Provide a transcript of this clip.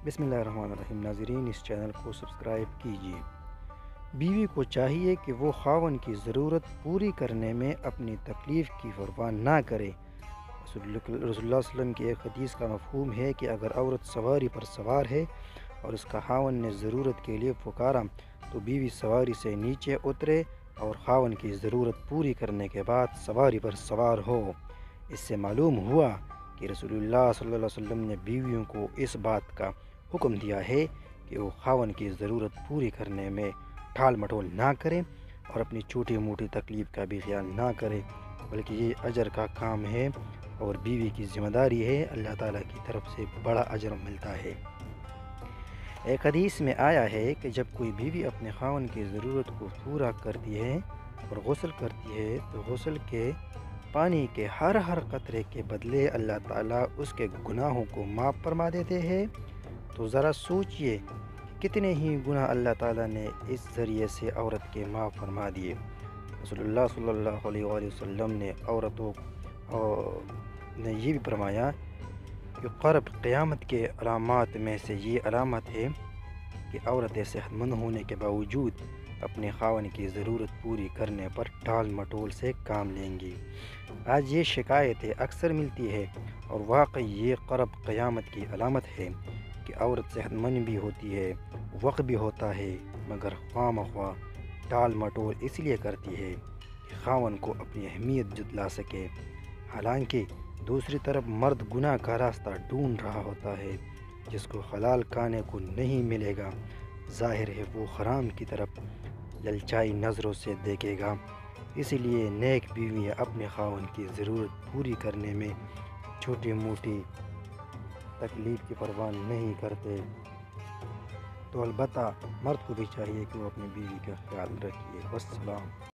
بسم اللہ الرحمن الرحیم۔ ناظرین، اس چینل کو سبسکرائب کیجیے۔ بیوی کو چاہیے کہ وہ خاوند کی ضرورت پوری کرنے میں اپنی تکلیف کی پرواہ نہ کرے۔ رسول اللہ صلی اللہ علیہ وسلم کی ایک حدیث کا مفہوم ہے کہ اگر عورت سواری پر سوار ہے اور اس کا خاوند نے ضرورت کے لیے پکارا تو بیوی سواری سے نیچے اترے اور خاوند کی ضرورت پوری کرنے کے بعد سواری پر سوار ہو۔ اس سے معلوم ہوا کہ رسول اللہ صلی اللہ علیہ وسلم نے بیویوں کو اس بات کا حکم دیا ہے کہ وہ خاوند کی ضرورت پوری کرنے میں ٹھال مٹول نہ کریں اور اپنی چھوٹی موٹی تکلیف کا بھی خیال نہ کریں، بلکہ یہ اجر کا کام ہے اور بیوی کی ذمہ داری ہے۔ اللہ تعالیٰ کی طرف سے بڑا اجر ملتا ہے۔ ایک حدیث میں آیا ہے کہ جب کوئی بیوی اپنے خاوند کی ضرورت کو پورا کرتی ہے اور غسل کرتی ہے تو غسل کے پانی کے ہر قطرے کے بدلے اللہ تعالیٰ اس کے گناہوں کو معاف فرما دیتے ہیں۔ تو ذرا سوچئے کہ کتنے ہی گناہ اللہ تعالیٰ نے اس ذریعے سے عورت کے معاف فرما دیے۔ رسول اللہ صلی اللہ علیہ وآلہ وسلم نے عورتوں نے یہ بھی فرمایا کہ قرب قیامت کے علامات میں سے یہ علامت ہے کہ عورتیں صحت مند ہونے کے باوجود اپنے خاوند کی ضرورت پوری کرنے پر ٹال مٹول سے کام لیں گی۔ آج یہ شکایتیں اکثر ملتی ہے اور واقعی یہ قرب قیامت کی علامت ہے کہ عورت صحت مند بھی ہوتی ہے، وقت بھی ہوتا ہے، مگر خواہ مخواہ ٹال مٹول اس لیے کرتی ہے کہ خاوند کو اپنی اہمیت جتلا سکے۔ حالانکہ دوسری طرف مرد گناہ کا راستہ ڈھونڈ رہا ہوتا ہے جس کو حلال کھانے کو نہیں ملے گا، ظاہر ہے وہ حرام کی طرف للچائی نظروں سے دیکھے گا۔ اسی لیے نیک بیویاں اپنے خاوند کی ضرورت پوری کرنے میں چھوٹی موٹی تکلیف کی پرواہ نہیں کرتے، تو البتہ مرد کو بھی چاہیے کہ وہ اپنی بیوی کا خیال رکھیے۔ والسلام۔